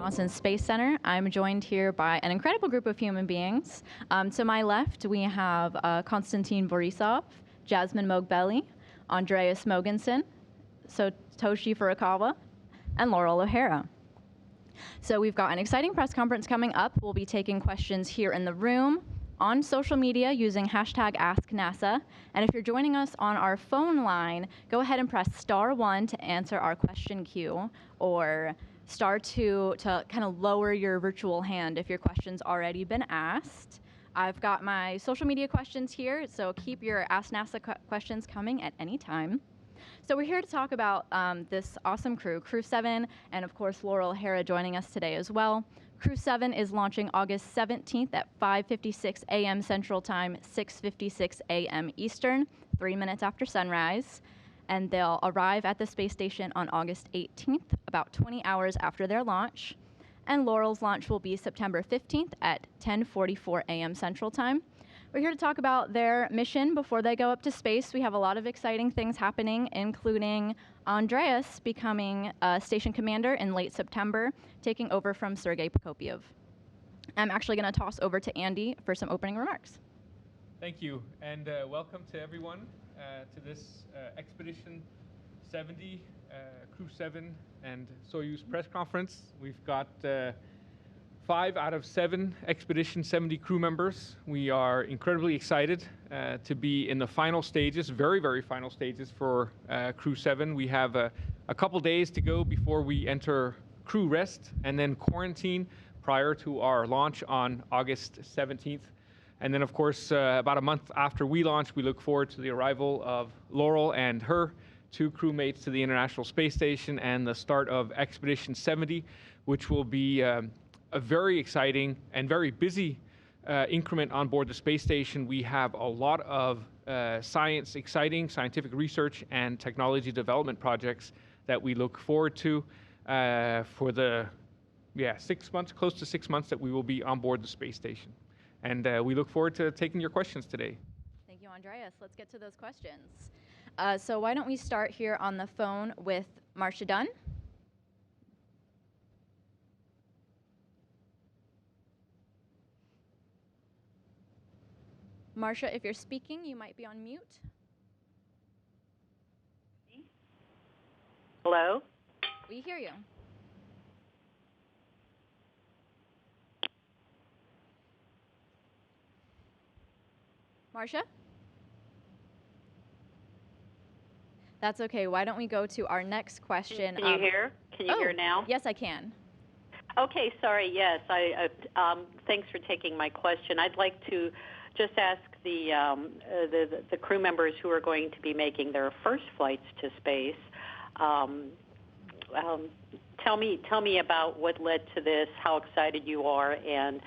Boston Space Center. I'm joined here by an incredible group of human beings. To my left, we have Konstantin Borisov, Jasmin Moghbeli, Andreas Mogensen, Satoshi Furukawa, and Loral O'Hara. So we've got an exciting press conference coming up. We'll be taking questions here in the room, on social media using hashtag AskNASA. And if you're joining us on our phone line, go ahead and press *1 to answer our question queue, or *2 to kind of lower your virtual hand if your question's already been asked. I've got my social media questions here, so keep your Ask NASA questions coming at any time. So we're here to talk about this awesome crew, Crew-7, and of course Loral O'Hara joining us today as well. Crew-7 is launching August 17th at 5:56 a.m. Central Time, 6:56 a.m. Eastern, 3 minutes after sunrise. And they'll arrive at the space station on August 18th, about 20 hours after their launch. And Loral's launch will be September 15th at 10:44 a.m. Central Time. We're here to talk about their mission before they go up to space. We have a lot of exciting things happening, including Andreas becoming a station commander in late September, taking over from Sergei Prokopyev. I'm actually going to toss over to Andy for some opening remarks. Thank you, and welcome to everyone to this Expedition 70, Crew-7 and Soyuz press conference. We've got 5 out of 7 Expedition 70 crew members. We are incredibly excited to be in the final stages, very, very final stages for Crew-7. We have a couple days to go before we enter crew rest and then quarantine prior to our launch on August 17th. And then, of course, about a month after we launch, we look forward to the arrival of Loral and her 2 crewmates to the International Space Station and the start of Expedition 70, which will be a very exciting and very busy increment on board the space station. We have a lot of exciting scientific research and technology development projects that we look forward to for the 6 months, close to 6 months that we will be on board the space station. And we look forward to taking your questions today. Thank you, Andreas. Let's get to those questions. So why don't we start here on the phone with Marcia Dunn. Marcia, if you're speaking, you might be on mute. Hello? We hear you. Marcia? That's okay. Why don't we go to our next question? Can you hear? Can you hear now? Yes, I can. Okay, sorry. Yes, thanks for taking my question. I'd like to just ask the crew members who are going to be making their first flights to space. Tell me about what led to this, how excited you are, and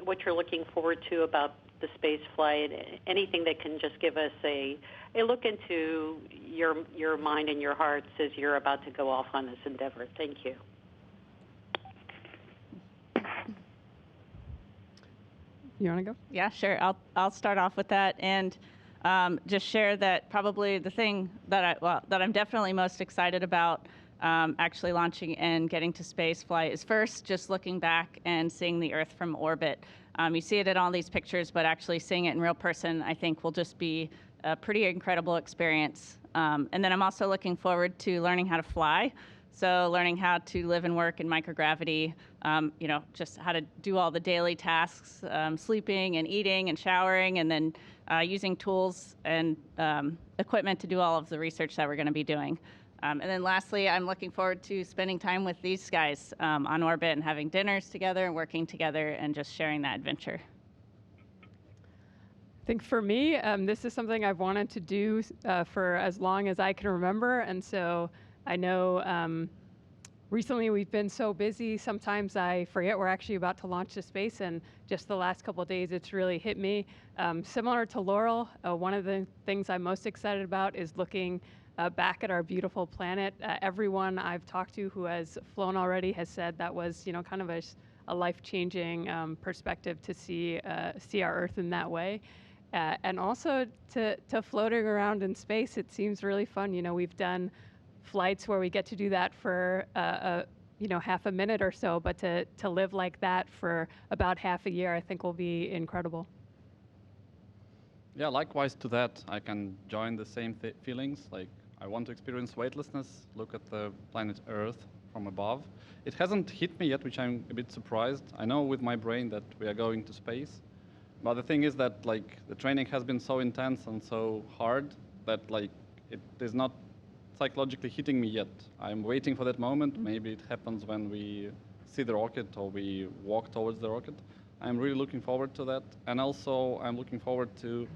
what you're looking forward to about the space flight. Anything that can just give us a look into your mind and your hearts as you're about to go off on this endeavor. Thank you. You want to go? Yeah, sure. I'll start off with that and just share that probably the thing that I'm definitely most excited about actually launching and getting to space flight is first just looking back and seeing the Earth from orbit. You see it in all these pictures, but actually seeing it in real person, I think, will just be a pretty incredible experience. And then I'm also looking forward to learning how to fly. So learning how to live and work in microgravity, just how to do all the daily tasks, sleeping and eating and showering, and then using tools and equipment to do all of the research that we're going to be doing. And then lastly, I'm looking forward to spending time with these guys on orbit and having dinners together and working together and just sharing that adventure. I think for me, this is something I've wanted to do for as long as I can remember. And so I know recently we've been so busy, sometimes I forget we're actually about to launch to space. And just the last couple of days, it's really hit me. Similar to Loral, one of the things I'm most excited about is looking back at our beautiful planet. Everyone I've talked to who has flown already has said that was, kind of a life-changing perspective to see our Earth in that way. And also to floating around in space, it seems really fun. We've done flights where we get to do that for half a minute or so, but to live like that for about half a year, I think will be incredible. Yeah, likewise to that, I can join the same feelings. Like, I want to experience weightlessness, look at the planet Earth from above. It hasn't hit me yet, which I'm a bit surprised. I know with my brain that we are going to space, but the thing is that like the training has been so intense and so hard that like it is not psychologically hitting me yet. I'm waiting for that moment. Maybe it happens when we see the rocket or we walk towards the rocket. I'm really looking forward to that. And also I'm looking forward to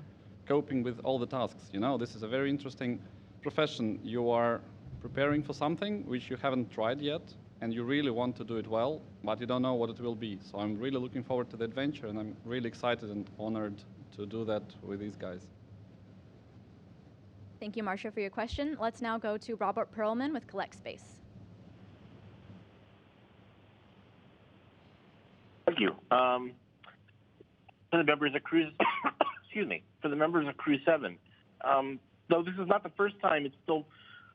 coping with all the tasks. This is a very interesting profession. You are preparing for something which you haven't tried yet, and you really want to do it well, but you don't know what it will be. So I'm really looking forward to the adventure, and I'm really excited and honored to do that with these guys. Thank you, Marcia, for your question. Let's now go to Robert Perlman with Collect Space. Thank you. For the members of Crew, excuse me, for the members of Crew-7, though this is not the first time, it's still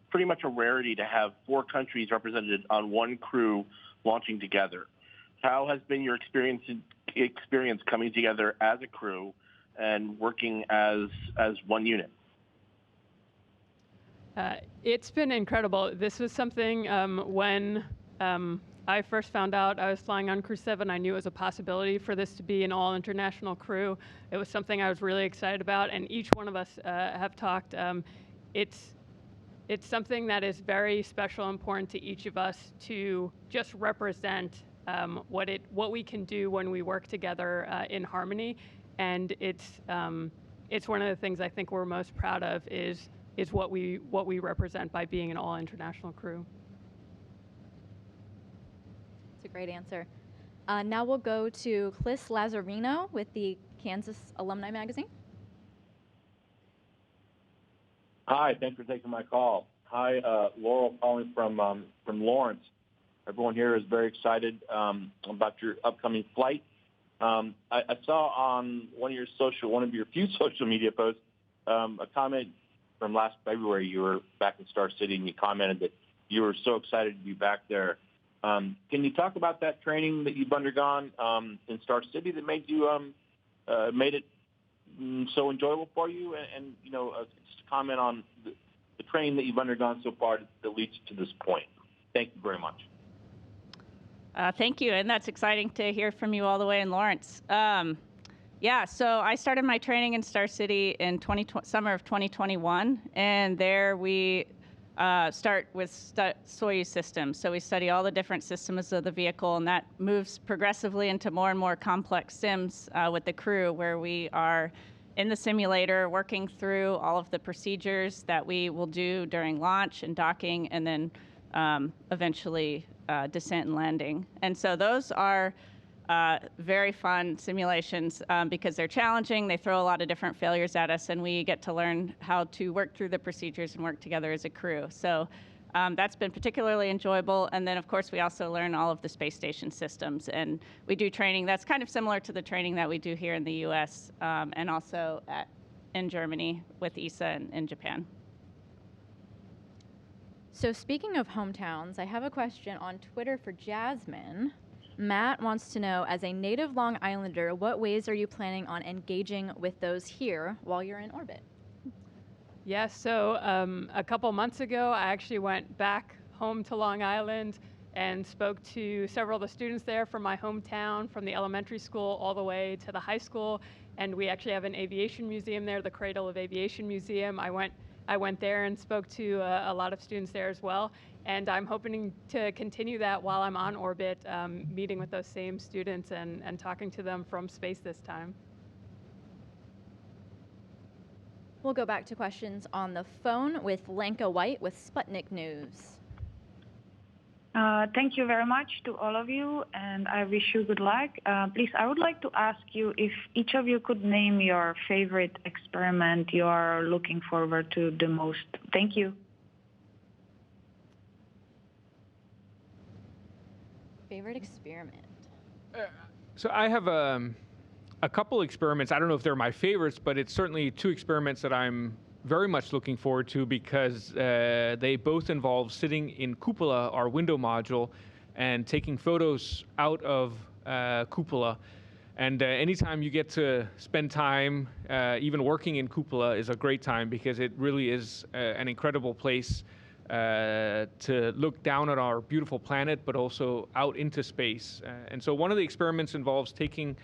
pretty much a rarity to have 4 countries represented on one crew launching together. How has been your experience coming together as a crew and working as one unit? It's been incredible. This was something when I first found out I was flying on Crew-7, I knew it was a possibility for this to be an all-international crew. It was something I was really excited about, and each one of us have talked. It's something that is very special and important to each of us to just represent what we can do when we work together in harmony. And it's one of the things I think we're most proud of is what we represent by being an all-international crew. It's a great answer. Now we'll go to Clis Lazzarino with the Kansas Alumni Magazine. Hi, thanks for taking my call. Hi, Laurel calling from Lawrence. Everyone here is very excited about your upcoming flight. I saw on one of your few social media posts a comment from last February. You were back in Star City, and you commented that you were so excited to be back there. Can you talk about that training that you've undergone in Star City that made it so enjoyable for you, and just comment on the training that you've undergone so far that leads you to this point. Thank you very much. Thank you, and that's exciting to hear from you all the way in Lawrence. So I started my training in Star City in summer of 2021, and there we start with Soyuz systems. So we study all the different systems of the vehicle, and that moves progressively into more and more complex sims with the crew, where we are in the simulator working through all of the procedures that we will do during launch and docking, and then eventually descent and landing. And so those are very fun simulations because they're challenging. They throw a lot of different failures at us, and we get to learn how to work through the procedures and work together as a crew. So that's been particularly enjoyable. And then, of course, we also learn all of the space station systems. And we do training that's kind of similar to the training that we do here in the U.S. And also in Germany with ESA and in Japan. So speaking of hometowns, I have a question on Twitter for Jasmin. Matt wants to know, as a native Long Islander, what ways are you planning on engaging with those here while you're in orbit? Yes, so a couple months ago, I actually went back home to Long Island and spoke to several of the students there from my hometown, from the elementary school all the way to the high school. And we actually have an aviation museum there, the Cradle of Aviation Museum. I went there and spoke to a lot of students there as well. And I'm hoping to continue that while I'm on orbit, meeting with those same students and talking to them from space this time. We'll go back to questions on the phone with Lenka White with Sputnik News. Thank you very much to all of you, and I wish you good luck. Please, I would like to ask you if each of you could name your favorite experiment you are looking forward to the most. Thank you. Favorite experiment? So I have a couple experiments. I don't know if they're my favorites, but it's certainly 2 experiments that I'm very much looking forward to because they both involve sitting in Cupola, our window module, and taking photos out of cupola. And anytime you get to spend time, even working in cupola is a great time, because it really is an incredible place to look down at our beautiful planet, but also out into space. And so one of the experiments involves taking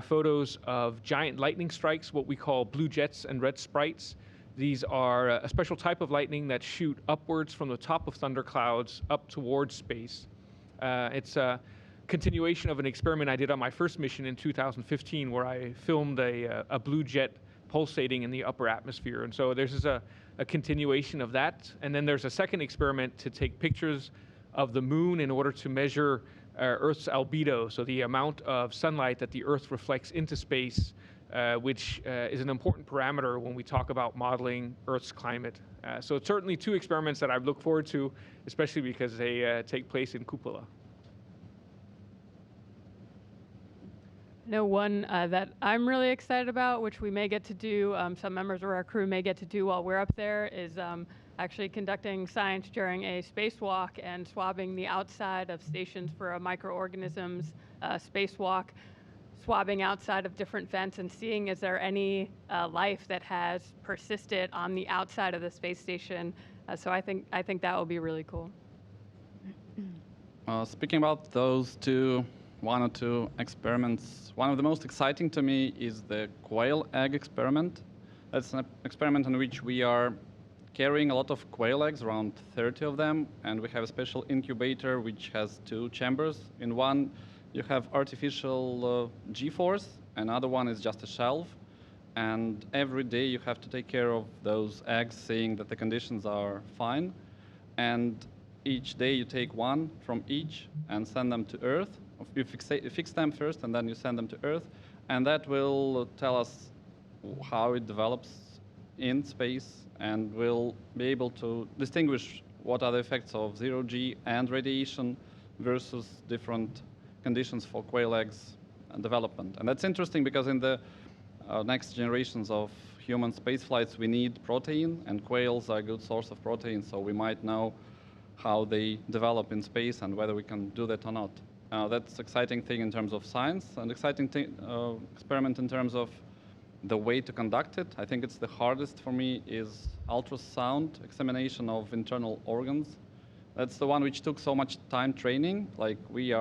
photos of giant lightning strikes, what we call blue jets and red sprites. These are a special type of lightning that shoot upwards from the top of thunderclouds up towards space. It's a continuation of an experiment I did on my first mission in 2015, where I filmed a blue jet pulsating in the upper atmosphere. And so there's a continuation of that. And then there's a second experiment to take pictures of the moon in order to measure Earth's albedo, so the amount of sunlight that the Earth reflects into space, which is an important parameter when we talk about modeling Earth's climate. So it's certainly two experiments that I look forward to, especially because they take place in cupola. No, one that I'm really excited about, which we may get to do, some members of our crew may get to do while we're up there, is actually conducting science during a spacewalk and swabbing the outside of stations for microorganisms spacewalk, swabbing outside of different vents and seeing is there any life that has persisted on the outside of the space station. So I think that will be really cool. Speaking about those one or two experiments, one of the most exciting to me is the quail egg experiment. That's an experiment in which we are carrying a lot of quail eggs, around 30 of them, and we have a special incubator which has two chambers. In one, you have artificial G-force, another one is just a shelf, and every day you have to take care of those eggs, seeing that the conditions are fine, and each day you take one from each and send them to Earth. You fix them first, and then you send them to Earth, and that will tell us how it develops in space, and we'll be able to distinguish what are the effects of zero-G and radiation versus different conditions for quail eggs and development. And that's interesting because in the next generations of human space flights, we need protein, and quails are a good source of protein, so we might know how they develop in space and whether we can do that or not. That's an exciting thing in terms of science, and exciting experiment in terms of the way to conduct it. I think it's the hardest for me is ultrasound examination of internal organs. That's the one which took so much time training. Like me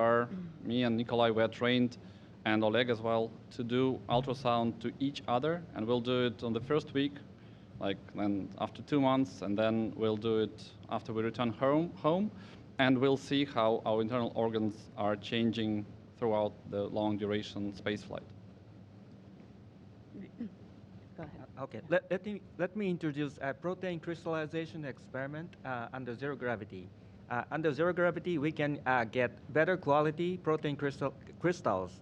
and Nikolai were trained, and Oleg as well, to do ultrasound to each other, and we'll do it on the first week, then after 2 months, and then we'll do it after we return home. And we'll see how our internal organs are changing throughout the long duration space flight. Go ahead. Okay, let me introduce a protein crystallization experiment under zero gravity. Under zero gravity, we can get better quality protein crystals.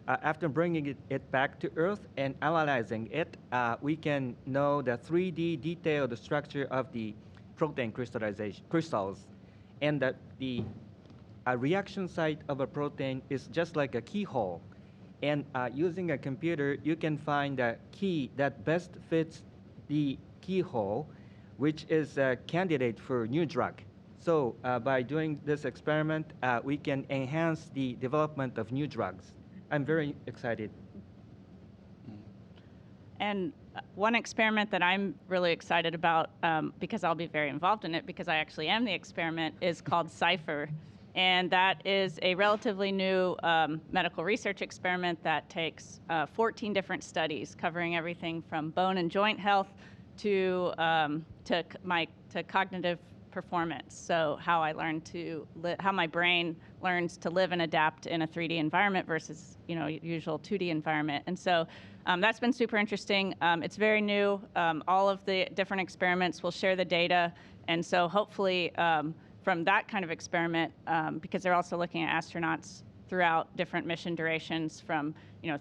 After bringing it back to Earth and analyzing it, we can know the 3D detailed structure of the protein crystals. And that the reaction site of a protein is just like a keyhole. And using a computer, you can find a key that best fits the keyhole, which is a candidate for new drug. So by doing this experiment, we can enhance the development of new drugs. I'm very excited. And one experiment that I'm really excited about, because I'll be very involved in it, because I actually am the experiment, is called CIPHER. And that is a relatively new medical research experiment that takes 14 different studies covering everything from bone and joint health to cognitive performance. So how I learn to how my brain learns to live and adapt in a 3D environment versus usual 2D environment. And so that's been super interesting. It's very new. All of the different experiments will share the data, and so hopefully from that kind of experiment, because they're also looking at astronauts throughout different mission durations from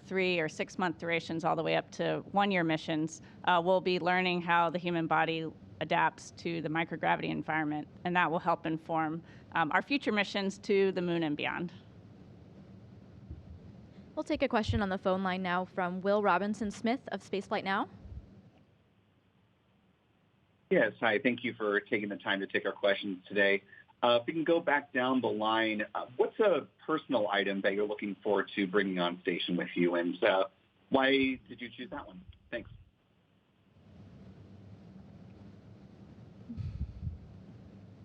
3 or 6 month durations all the way up to 1-year missions, we'll be learning how the human body adapts to the microgravity environment, and that will help inform our future missions to the moon and beyond. We'll take a question on the phone line now from Will Robinson-Smith of Spaceflight Now. Yes, hi. Thank you for taking the time to take our questions today. If we can go back down the line, what's a personal item that you're looking forward to bringing on station with you, and why did you choose that one? Thanks.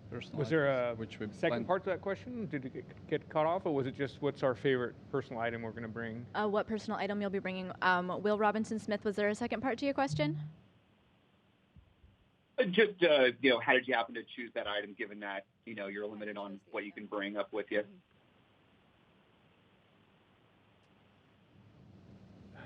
Personal Was there a items, which we second part to that question? Did it get cut off, or was it just what's our favorite personal item we're going to bring? What personal item you'll be bringing? Will Robinson Smith, was there a second part to your question? Just, how did you happen to choose that item, given that, you're limited on what you can bring up with you? I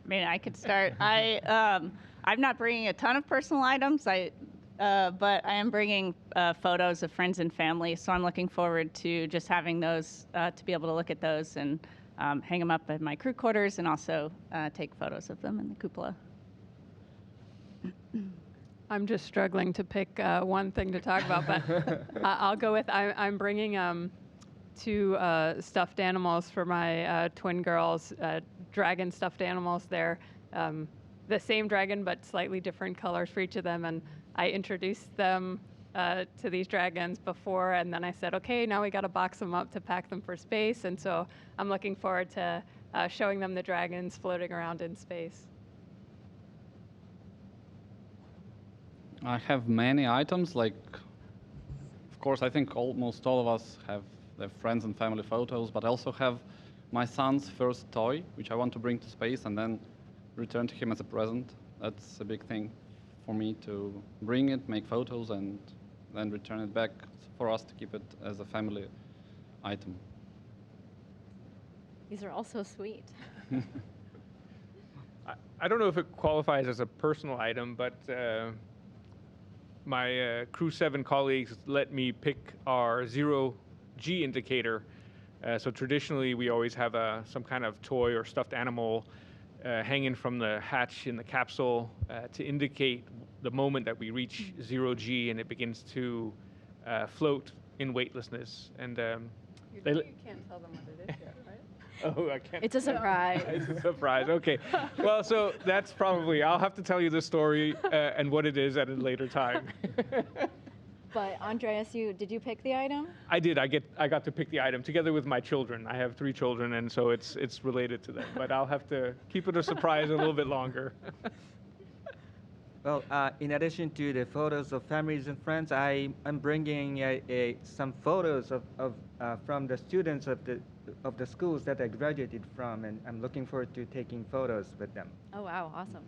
mean, I could start. I'm not bringing a ton of personal items, but I am bringing photos of friends and family, so I'm looking forward to just having those, to be able to look at those and hang them up at my crew quarters and also take photos of them in the cupola. I'm just struggling to pick one thing to talk about, but I'll go with I'm bringing 2 stuffed animals for my twin girls, dragon stuffed animals. They're the same dragon, but slightly different colors for each of them. And I introduced them to these dragons before, and then I said, okay, now we got to box them up to pack them for space. And so I'm looking forward to showing them the dragons floating around in space. I have many items, of course, I think almost all of us have their friends and family photos, but I also have my son's first toy, which I want to bring to space and then return to him as a present. That's a big thing for me, to bring it, make photos, and then return it back for us to keep it as a family item. These are all so sweet. I don't know if it qualifies as a personal item, but my Crew-7 colleagues let me pick our zero-G indicator. So traditionally, we always have some kind of toy or stuffed animal hanging from the hatch in the capsule to indicate the moment that we reach zero-G and it begins to float in weightlessness. And You can't tell them what it is yet, right? Oh, I can't. It's a surprise. It's a surprise. Okay. Well, so that's probably, I'll have to tell you the story and what it is at a later time. But Andreas, did you pick the item? I did. I got to pick the item together with my children. I have 3 children, and so it's related to them. But I'll have to keep it a surprise a little bit longer. Well, in addition to the photos of families and friends, I'm bringing some photos of from the students of the schools that I graduated from, and I'm looking forward to taking photos with them. Oh, wow. Awesome.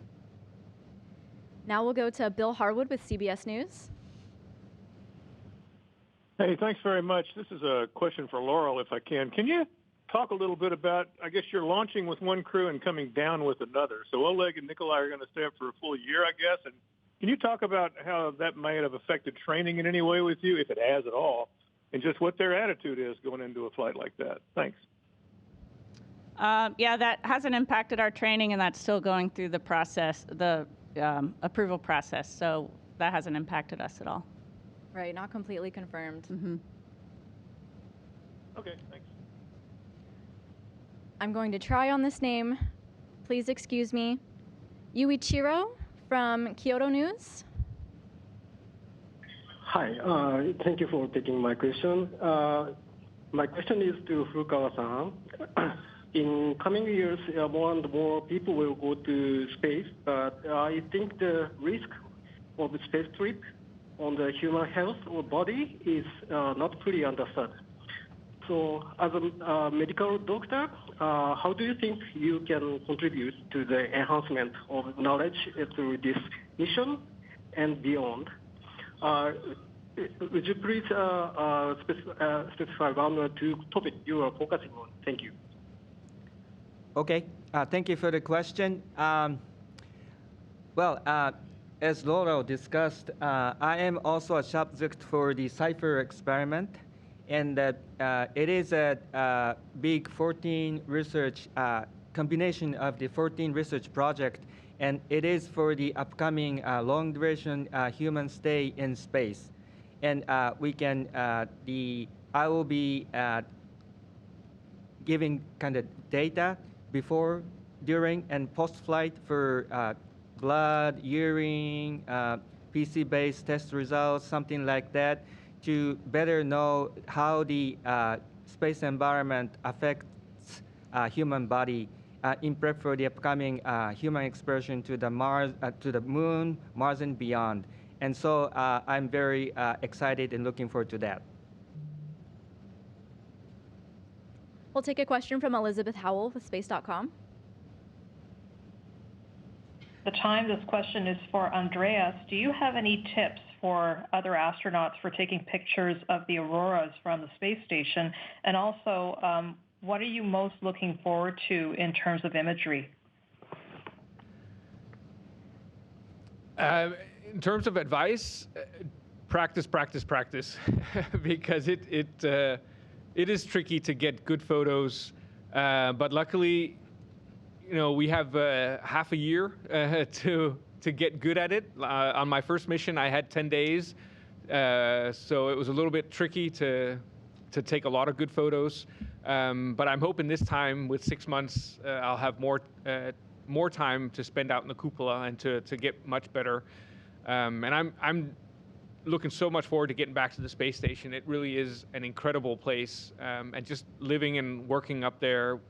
Now we'll go to Bill Harwood with CBS News. Hey, thanks very much. This is a question for Loral, if I can. Can you talk a little bit about, I guess you're launching with one crew and coming down with another. So Oleg and Nikolai are going to stay up for a full year, I guess. And can you talk about how that might have affected training in any way with you, if it has at all, and just what their attitude is going into a flight like that? Thanks. Yeah, that hasn't impacted our training, and that's still going through the process, the approval process. So that hasn't impacted us at all. Right, not completely confirmed. Mm-hmm. Okay, thanks. I'm going to try on this name. Please excuse me. Yuichiro from Kyoto News. Hi, thank you for taking my question. My question is to Furukawa-san. In coming years, more and more people will go to space, but I think the risk of the space trip on the human health or body is not fully understood. So as a medical doctor, how do you think you can contribute to the enhancement of knowledge through this mission and beyond? Would you please specify 1 or 2 topics you are focusing on? Thank you. Okay, thank you for the question. As Loral discussed, I am also a subject for the Cypher experiment, and it is a big 14 research combination of the 14 research project, and it is for the upcoming long duration human stay in space. And I will be giving kind of data before, during, and post-flight for blood, urine, PC-based test results, something like that, to better know how the space environment affects human body in prep for the upcoming human excursion to the moon, Mars and beyond. And so I'm very excited and looking forward to that. We'll take a question from Elizabeth Howell with space.com. The time, this question is for Andreas. Do you have any tips for other astronauts for taking pictures of the auroras from the space station? And also, what are you most looking forward to in terms of imagery? In terms of advice, practice, practice, practice, because it is tricky to get good photos. But luckily, you know, we have half a year to get good at it. On my first mission, I had 10 days, so it was a little bit tricky to take a lot of good photos. But I'm hoping this time, with 6 months, I'll have more time to spend out in the cupola and to get much better. And I'm looking so much forward to getting back to the space station. It really is an incredible place, and just living and working up there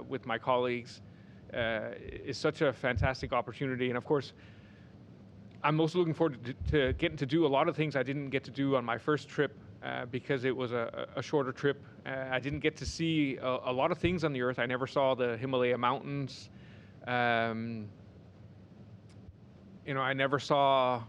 with my colleagues is such a fantastic opportunity. And of course, I'm most looking forward to getting to do a lot of things I didn't get to do on my first trip because it was a shorter trip. I didn't get to see a lot of things on the Earth. I never saw the Himalaya mountains. You know, I never saw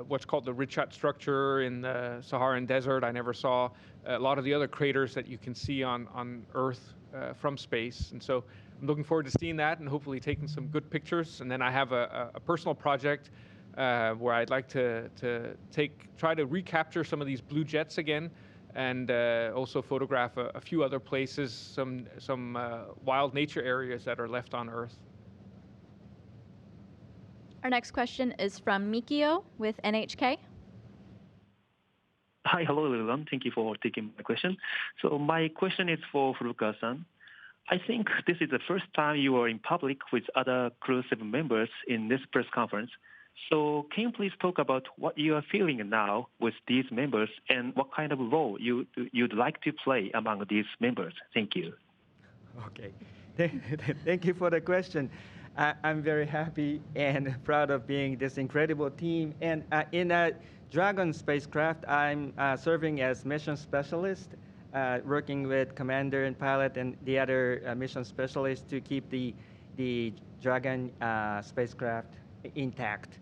what's called the Richat structure in the Saharan desert. I never saw a lot of the other craters that you can see on Earth from space. And so I'm looking forward to seeing that and hopefully taking some good pictures. And then I have a personal project where I'd like to try to recapture some of these blue jets again, and also photograph a few other places, some wild nature areas that are left on Earth. Our next question is from Mikio with NHK. Hi, hello everyone. Thank you for taking my question. So my question is for Furukawa-san. I think this is the first time you are in public with other Crew-7 members in this press conference. So can you please talk about what you are feeling now with these members and what kind of role you'd like to play among these members? Thank you. Okay. Thank you for the question. I'm very happy and proud of being this incredible team. And in a Dragon spacecraft, I'm serving as mission specialist, working with commander and pilot and the other mission specialists to keep the Dragon spacecraft intact.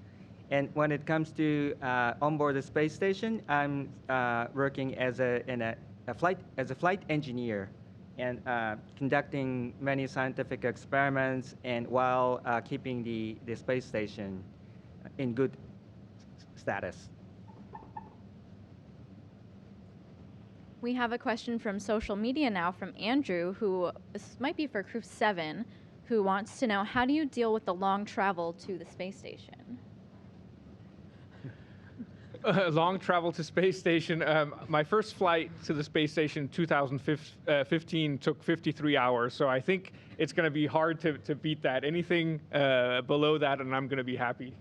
And when it comes to onboard the space station, I'm working as a flight engineer and conducting many scientific experiments and while keeping the space station in good status. We have a question from social media now from Andrew, who this might be for Crew-7, who wants to know, how do you deal with the long travel to the space station? Long travel to space station. My first flight to the space station in 2015 took 53 hours, so I think it's going to be hard to beat that. Anything below that, and I'm going to be happy.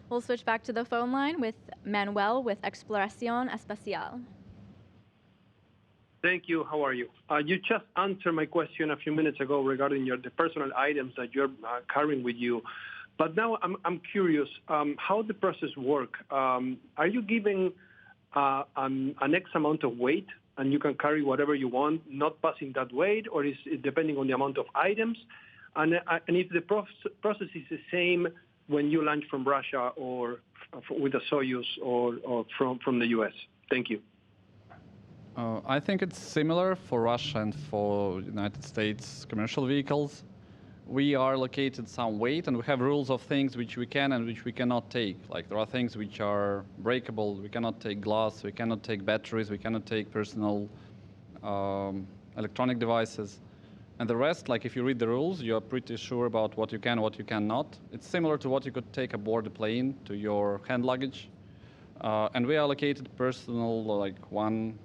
We'll switch back to the phone line with Manuel with Exploración Espacial. Thank you. How are you? You just answered my question a few minutes ago regarding the personal items that you're carrying with you. But now I'm curious how the process works. Are you giving an X amount of weight and you can carry whatever you want, not passing that weight, or is it depending on the amount of items? And if the process is the same when you launch from Russia or with a Soyuz or from the US? Thank you. I think it's similar for Russia and for United States commercial vehicles. We are allocated some weight, and we have rules of things which we can and which we cannot take. Like there are things which are breakable. We cannot take glass, we cannot take batteries, we cannot take personal electronic devices. And the rest, like if you read the rules, you're pretty sure about what you can, what you cannot. It's similar to what you could take aboard the plane to your hand luggage. And we allocated personal, like one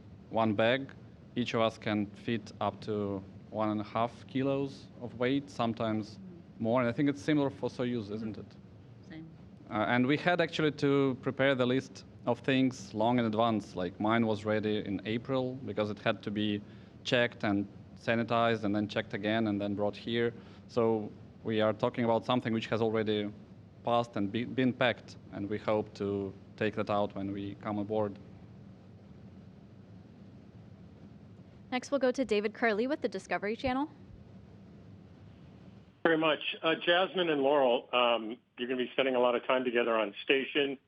bag. Each of us can fit up to 1.5 kilos of weight, sometimes more, and I think it's similar for Soyuz, isn't it? Same. And we had actually to prepare the list of things long in advance. Like mine was ready in April because it had to be checked and sanitized and then checked again and then brought here. So we are talking about something which has already passed and been packed, and we hope to take that out when we come aboard. Next, we'll go to David Curley with the Discovery Channel. Very much. Jasmin and Loral, you're going to be spending a lot of time together on station.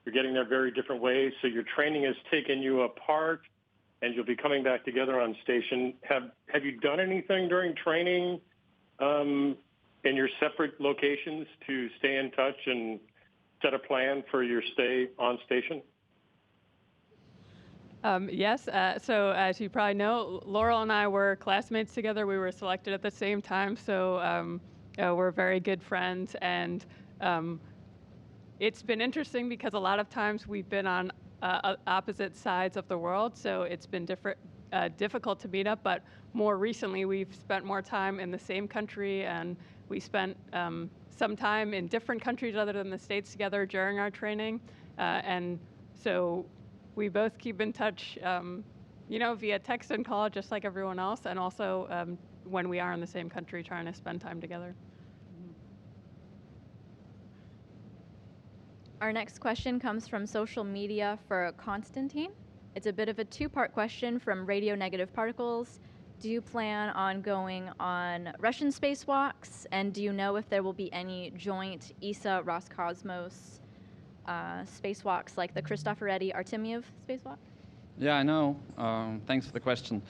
You're getting there very different ways, so your training has taken you apart, and you'll be coming back together on station. Have you done anything during training in your separate locations to stay in touch and set a plan for your stay on station? Yes. So as you probably know, Loral and I were classmates together. We were selected at the same time, so we're very good friends. And it's been interesting because a lot of times we've been on opposite sides of the world, so it's been difficult to meet up. But more recently, we've spent more time in the same country, and we spent some time in different countries other than the States together during our training. And so we both keep in touch, via text and call, just like everyone else, and also when we are in the same country, trying to spend time together. Our next question comes from social media for Konstantin. It's a bit of a two-part question from Radio Negative Particles. Do you plan on going on Russian spacewalks? And do you know if there will be any joint ESA-Roscosmos spacewalks like the Cristoforetti-Artemyev spacewalk? Yeah, I know. Thanks for the question.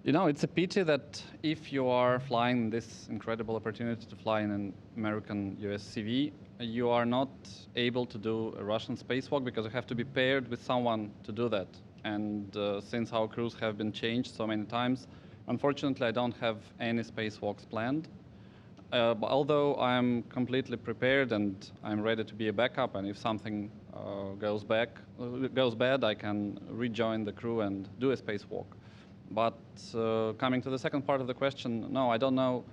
You know, it's a pity that if you are flying this incredible opportunity to fly in an American USCV, you are not able to do a Russian spacewalk because you have to be paired with someone to do that. And since our crews have been changed so many times, unfortunately, I don't have any spacewalks planned. But although I'm completely prepared and I'm ready to be a backup, and if something goes bad, I can rejoin the crew and do a spacewalk. But coming to the second part of the question, no, I don't know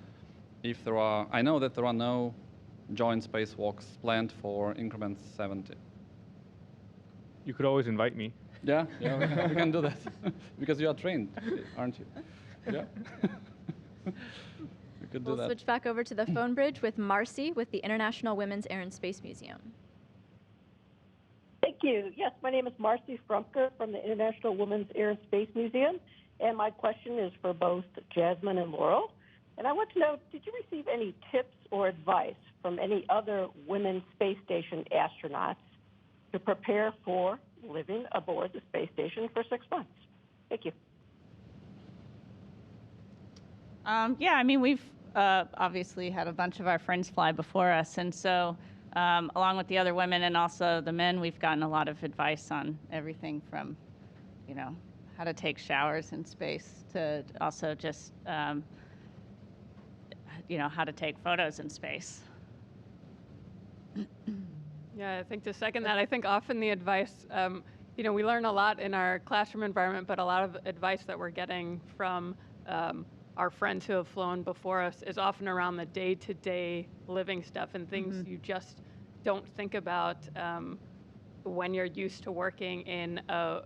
if there are. I know that there are no joint spacewalks planned for increment 70. You could always invite me. Yeah, we can do that because you are trained, aren't you? Yeah. We could do We'll that. switch back over to the phone bridge with Marcy with the International Women's Air and Space Museum. Thank you. Yes, my name is Marcy Frumker from the International Women's Air and Space Museum, and my question is for both Jasmin and Loral. And I want to know, did you receive any tips or advice from any other women space station astronauts to prepare for living aboard the space station for 6 months? Thank you. Yeah, I mean, we've obviously had a bunch of our friends fly before us, and so along with the other women and also the men, we've gotten a lot of advice on everything from, how to take showers in space to also just, how to take photos in space. Yeah, I think to second that, I think often the advice, we learn a lot in our classroom environment, but a lot of advice that we're getting from our friends who have flown before us is often around the day-to-day living stuff and things you just don't think about when you're used to working in a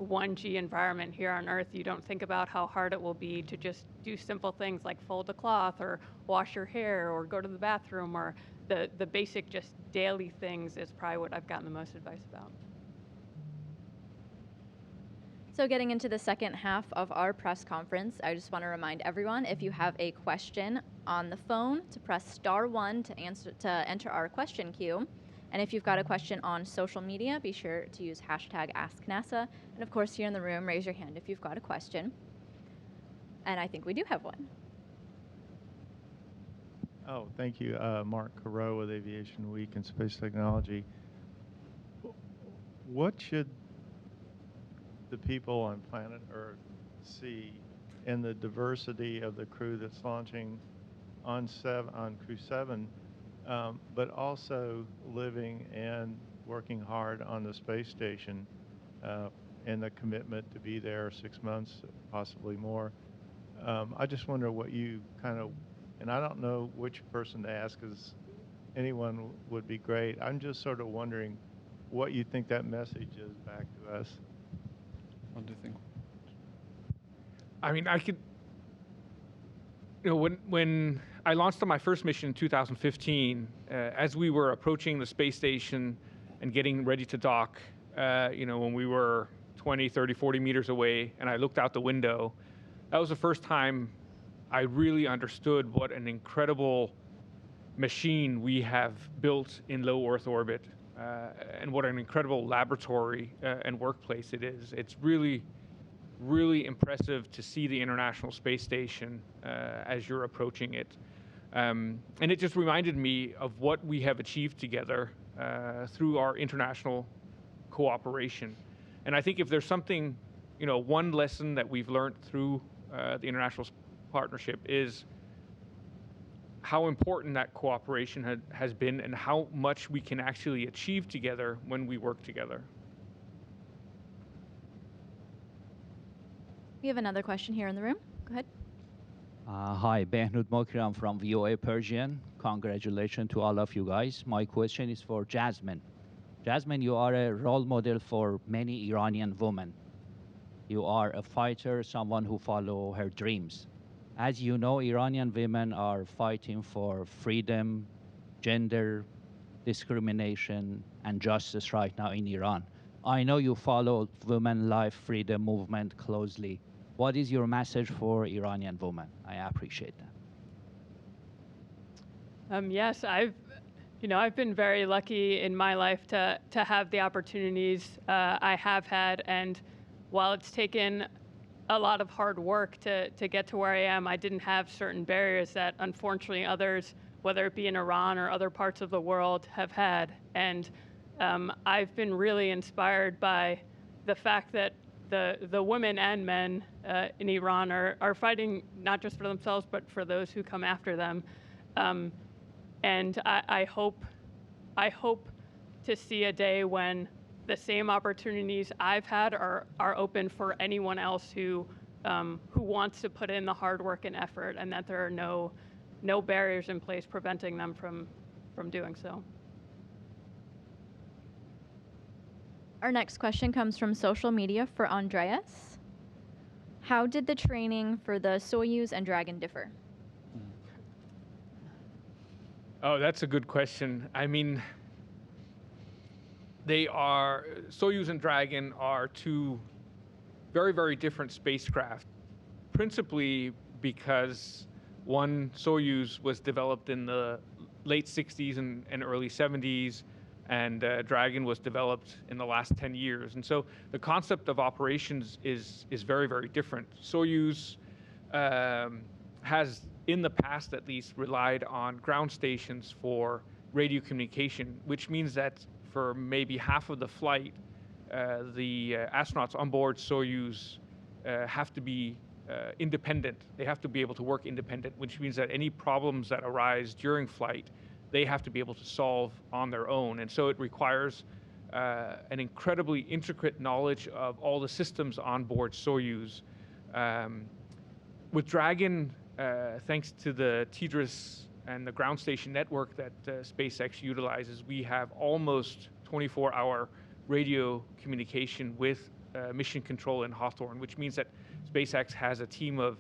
1G environment here on Earth. You don't think about how hard it will be to just do simple things like fold a cloth or wash your hair or go to the bathroom, or the basic just daily things is probably what I've gotten the most advice about. So getting into the second half of our press conference, I just want to remind everyone, if you have a question on the phone, to press *1 to enter our question queue. And if you've got a question on social media, be sure to use #AskNASA. And of course, here in the room, raise your hand if you've got a question. And I think we do have one. Oh, thank you. Mark Carreau with Aviation Week and Space Technology. What should the people on planet Earth see in the diversity of the crew that's launching on Crew-7, but also living and working hard on the space station and the commitment to be there 6 months, possibly more? I just wonder what you kind of And I don't know which person to ask, because anyone would be great. I'm just sort of wondering what you think that message is back to us. What do you think? I mean, I could, when I launched on my first mission in 2015, as we were approaching the space station and getting ready to dock, when we were 20, 30, 40 meters away, and I looked out the window, that was the first time I really understood what an incredible machine we have built in low Earth orbit, and what an incredible laboratory and workplace it is. It's really, really impressive to see the International Space Station as you're approaching it. And it just reminded me of what we have achieved together through our international cooperation. And I think if there's something, one lesson that we've learned through the international partnership is how important that cooperation has been, and how much we can actually achieve together when we work together. We have another question here in the room. Go ahead. Hi, Behnut Mokram from VOA Persian. Congratulations to all of you guys. My question is for Jasmin. Jasmin, you are a role model for many Iranian women. You are a fighter, someone who follows her dreams. As you know, Iranian women are fighting for freedom, gender discrimination, and justice right now in Iran. I know you follow women life freedom movement closely. What is your message for Iranian women? I appreciate that. Yes, I've been very lucky in my life to have the opportunities I have had, and while it's taken a lot of hard work to get to where I am, I didn't have certain barriers that unfortunately others, whether it be in Iran or other parts of the world, have had. And I've been really inspired by the fact that the women and men in Iran are fighting not just for themselves, but for those who come after them. And I hope to see a day when the same opportunities I've had are open for anyone else who wants to put in the hard work and effort, and that there are no barriers in place preventing them from doing so. Our next question comes from social media for Andreas. How did the training for the Soyuz and Dragon differ? Oh, that's a good question. I mean, Soyuz and Dragon are two very, very different spacecraft, principally because one, Soyuz, was developed in the late 60s and early 70s, and Dragon was developed in the last 10 years. And so the concept of operations is very, very different. Soyuz has, in the past at least, relied on ground stations for radio communication, which means that for maybe half of the flight, the astronauts on board Soyuz have to be independent. They have to be able to work independent, which means that any problems that arise during flight, they have to be able to solve on their own. And so it requires an incredibly intricate knowledge of all the systems on board Soyuz. With Dragon, thanks to the TDRS and the ground station network that SpaceX utilizes, we have almost 24-hour radio communication with mission control in Hawthorne, which means that SpaceX has a team of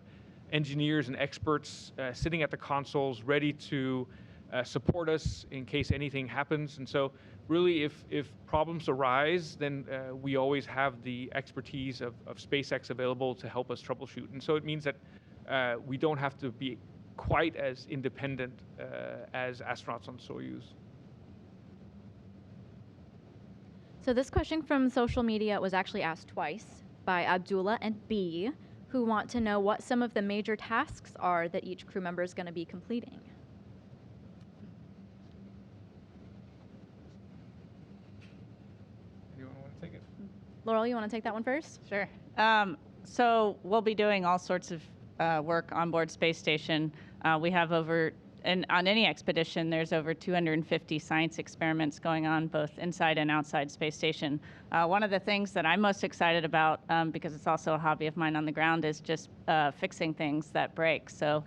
engineers and experts sitting at the consoles ready to support us in case anything happens. And so really, if problems arise, then we always have the expertise of SpaceX available to help us troubleshoot. And so it means that we don't have to be quite as independent as astronauts on Soyuz. So this question from social media was actually asked twice by Abdullah and B, who want to know what some of the major tasks are that each crew member is going to be completing. Anyone want to take it? Laurel, you want to take that one first? Sure. So we'll be doing all sorts of work on board space station. We have over and on any expedition, there's over 250 science experiments going on both inside and outside Space Station. One of the things that I'm most excited about, because it's also a hobby of mine on the ground, is just fixing things that break. So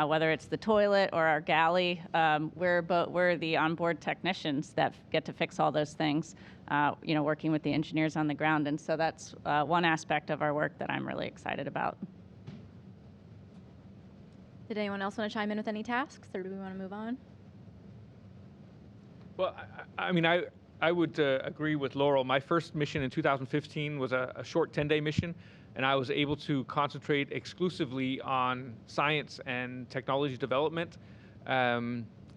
whether it's the toilet or our galley, we're the onboard technicians that get to fix all those things, working with the engineers on the ground. And so that's one aspect of our work that I'm really excited about. Did anyone else want to chime in with any tasks, or do we want to move on? Well, I would agree with Laurel. My first mission in 2015 was a short 10-day mission, and I was able to concentrate exclusively on science and technology development.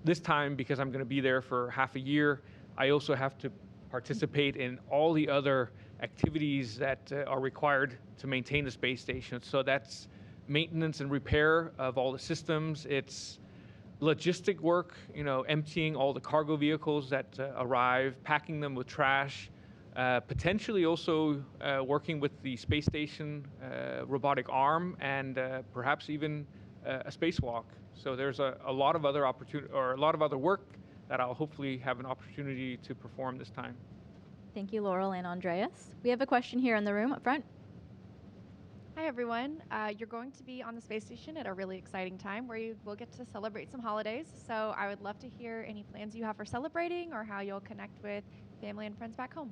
This time, because I'm going to be there for half a year, I also have to participate in all the other activities that are required to maintain the space station. So that's maintenance and repair of all the systems. It's logistic work, emptying all the cargo vehicles that arrive, packing them with trash, potentially also working with the space station robotic arm, and perhaps even a spacewalk. So there's a lot of other opportunity, or a lot of other work that I'll hopefully have an opportunity to perform this time. Thank you, Laurel and Andreas. We have a question here in the room up front. Hi, everyone. You're going to be on the space station at a really exciting time where you will get to celebrate some holidays. So I would love to hear any plans you have for celebrating or how you'll connect with family and friends back home.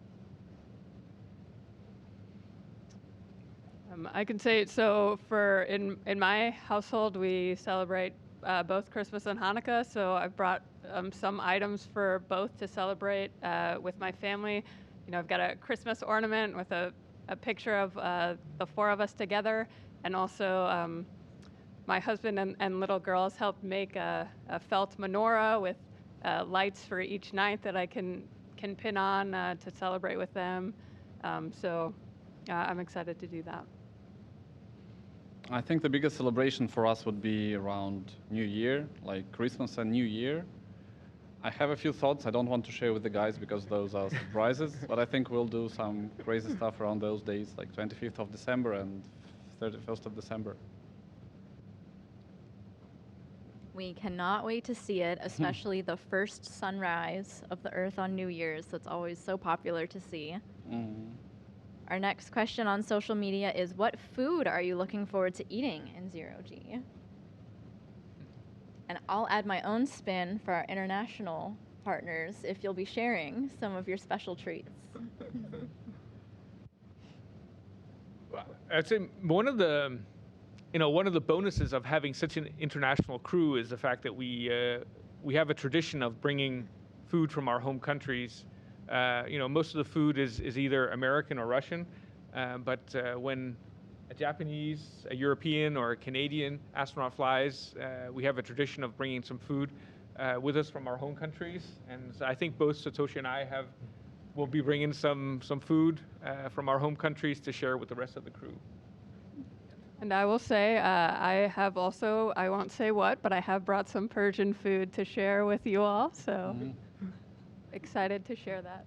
I can say, so in my household, we celebrate both Christmas and Hanukkah. So I've brought some items for both to celebrate with my family. I've got a Christmas ornament with a picture of the four of us together, and also my husband and little girls helped make a felt menorah with lights for each night that I can pin on to celebrate with them. So I'm excited to do that. I think the biggest celebration for us would be around New Year, like Christmas and New Year. I have a few thoughts I don't want to share with the guys because those are surprises, but I think we'll do some crazy stuff around those days, like 25th of December and 31st of December. We cannot wait to see it, especially the first sunrise of the Earth on New Year's. That's always so popular to see. Mm-hmm. Our next question on social media is, what food are you looking forward to eating in Zero-G? And I'll add my own spin for our international partners if you'll be sharing some of your special treats. Well, I'd say one of the bonuses of having such an international crew is the fact that we have a tradition of bringing food from our home countries. Most of the food is either American or Russian, but when a Japanese, a European, or a Canadian astronaut flies, we have a tradition of bringing some food with us from our home countries. And so I think both Satoshi and I will be bringing some food from our home countries to share with the rest of the crew. And I will say, I have also, I won't say what, but I have brought some Persian food to share with you all. So excited to share that.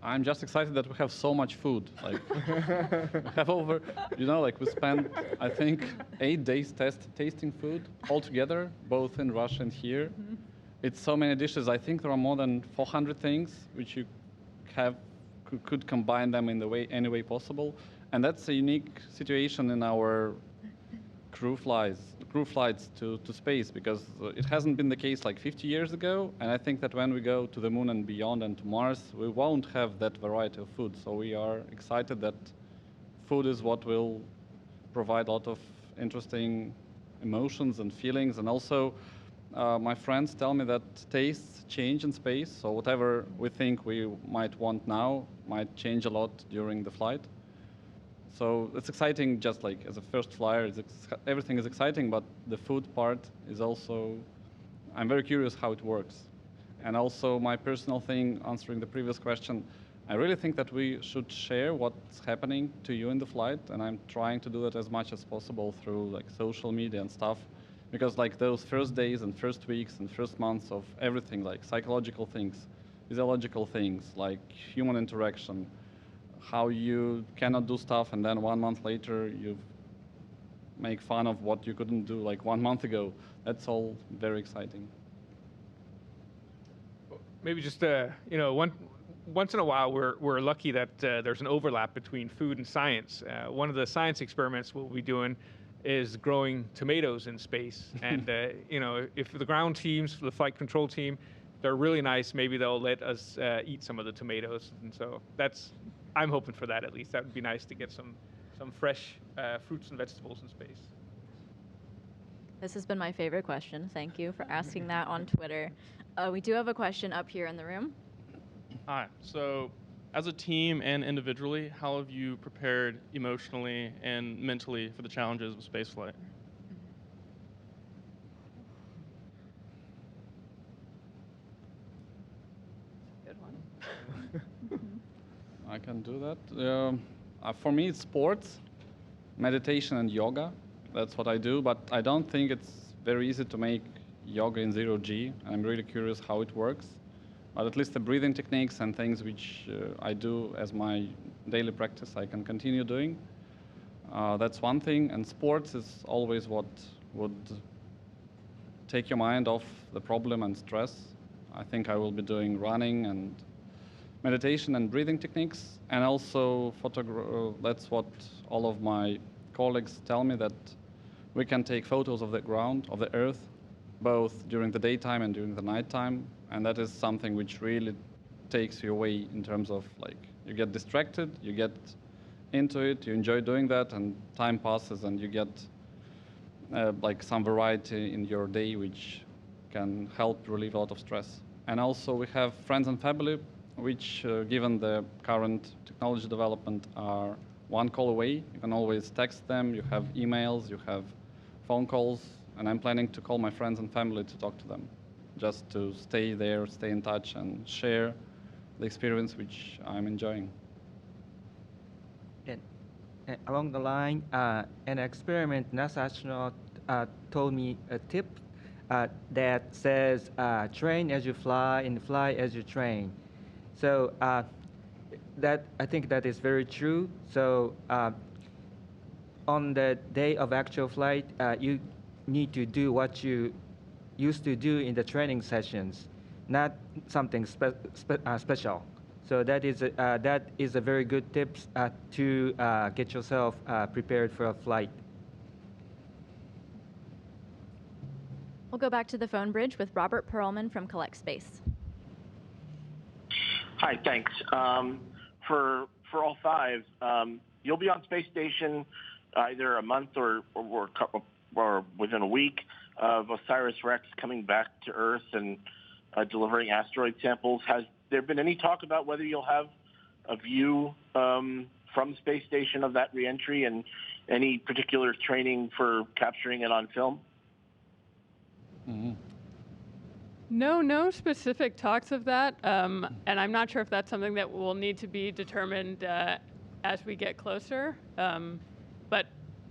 I'm just excited that we have so much food. Like, we have over, we spent, I think, 8 days tasting food altogether, both in Russia and here. Mm-hmm. It's so many dishes. I think there are more than 400 things which you could combine them in any way possible. And that's a unique situation in our crew flights to space, because it hasn't been the case like 50 years ago. And I think that when we go to the moon and beyond and to Mars, we won't have that variety of food. So we are excited that food is what will provide a lot of interesting emotions and feelings. And also, my friends tell me that tastes change in space. So whatever we think we might want now might change a lot during the flight. So it's exciting, just like as a first flyer, everything is exciting, but the food part is also, I'm very curious how it works. And also my personal thing, answering the previous question, I really think that we should share what's happening to you in the flight, and I'm trying to do that as much as possible through like social media and stuff, because like those first days and first weeks and first months of everything, like psychological things, physiological things, like human interaction, how you cannot do stuff and then 1 month later you've make fun of what you couldn't do like 1 month ago. That's all very exciting. Maybe just once in a while we're lucky that there's an overlap between food and science. One of the science experiments we'll be doing is growing tomatoes in space, and if the ground teams, the flight control team, they're really nice, maybe they'll let us eat some of the tomatoes, and so I'm hoping for that at least. That would be nice to get some fresh fruits and vegetables in space. This has been my favorite question. Thank you for asking that on Twitter. We do have a question up here in the room. Hi. So, as a team and individually, how have you prepared emotionally and mentally for the challenges of spaceflight? Good one. I can do that. For me, it's sports, meditation, and yoga. That's what I do, but I don't think it's very easy to make yoga in 0G. I'm really curious how it works. But at least the breathing techniques and things which I do as my daily practice, I can continue doing. That's one thing. And sports is always what would take your mind off the problem and stress. I think I will be doing running and meditation and breathing techniques. And also that's what all of my colleagues tell me, that we can take photos of the ground, of the Earth, both during the daytime and during the nighttime. And that is something which really takes you away in terms of, like, you get distracted, you get into it, you enjoy doing that, and time passes and you get like some variety in your day which can help relieve a lot of stress. And also we have friends and family which, given the current technology development, are one call away. You can always text them, you have emails, you have phone calls, and I'm planning to call my friends and family to talk to them, just to stay there, stay in touch, and share the experience which I'm enjoying. And along the line, an experiment NASA astronaut told me a tip that says, train as you fly and fly as you train. So that I think that is very true. So on the day of actual flight, you need to do what you used to do in the training sessions, not something special. So that is a very good tip to get yourself prepared for a flight. We'll go back to the phone bridge with Robert Perlman from Collect Space. Hi, thanks. For all five, you'll be on space station either a month or within a week of OSIRIS-REx coming back to Earth and delivering asteroid samples. Has there been any talk about whether you'll have a view from the space station of that reentry and any particular training for capturing it on film? Mm-hmm. No specific talks of that, and I'm not sure if that's something that will need to be determined as we get closer.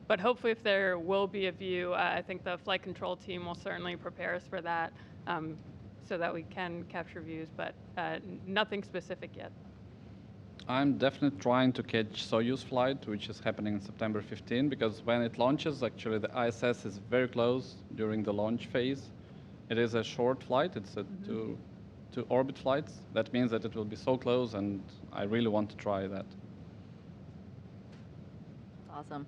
But hopefully, if there will be a view, I think the flight control team will certainly prepare us for that, so that we can capture views. But nothing specific yet. I'm definitely trying to catch Soyuz flight, which is happening on September 15, because when it launches, actually the ISS is very close during the launch phase. It is a short flight. It's a two orbit flights. That means that it will be so close, and I really want to try that. Awesome.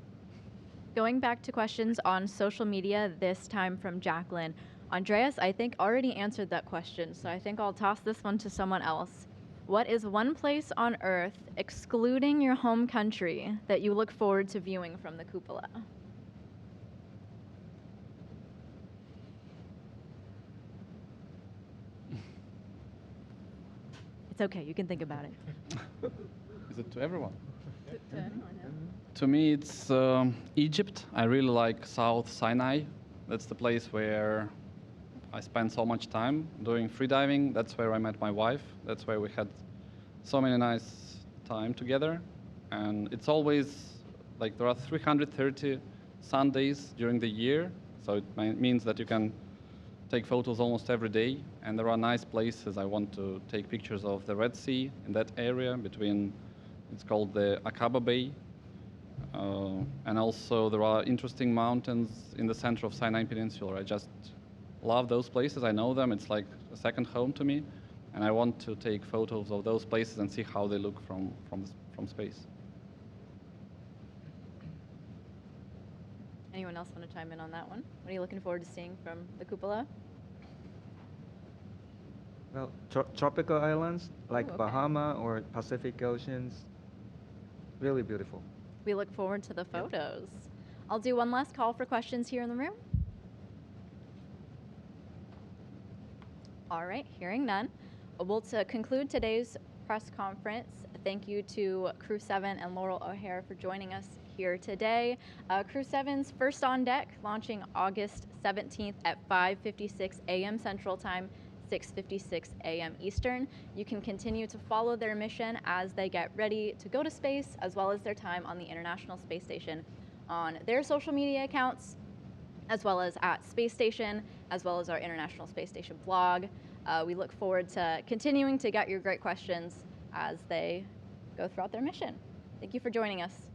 Going back to questions on social media, this time from Jacqueline. Andreas, I think, already answered that question, so I think I'll toss this one to someone else. What is one place on Earth, excluding your home country, that you look forward to viewing from the cupola? It's okay, you can think about it. Is it to everyone? To anyone, yeah. To me, it's Egypt. I really like South Sinai. That's the place where I spent so much time doing freediving. That's where I met my wife. That's where we had so many nice time together. And it's always, like, there are 330 Sundays during the year. So it means that you can take photos almost every day. And there are nice places. I want to take pictures of the Red Sea in that area between, it's called the Aqaba Bay. And also there are interesting mountains in the center of Sinai Peninsula. I just love those places. I know them. It's like a second home to me. And I want to take photos of those places and see how they look from space. Anyone else want to chime in on that one? What are you looking forward to seeing from the cupola? Well, tropical islands like Ooh, okay. Bahama or Pacific Oceans, really beautiful. We look forward to the photos. I'll do one last call for questions here in the room. All right, hearing none. Well, to conclude today's press conference, thank you to Crew-7 and Loral O'Hara for joining us here today. Crew-7's first on deck, launching August 17th at 5:56 a.m. Central Time, 6:56 a.m. Eastern. You can continue to follow their mission as they get ready to go to space, as well as their time on the International Space Station on their social media accounts, as well as at Space Station, as well as our International Space Station blog. We look forward to continuing to get your great questions as they go throughout their mission. Thank you for joining us.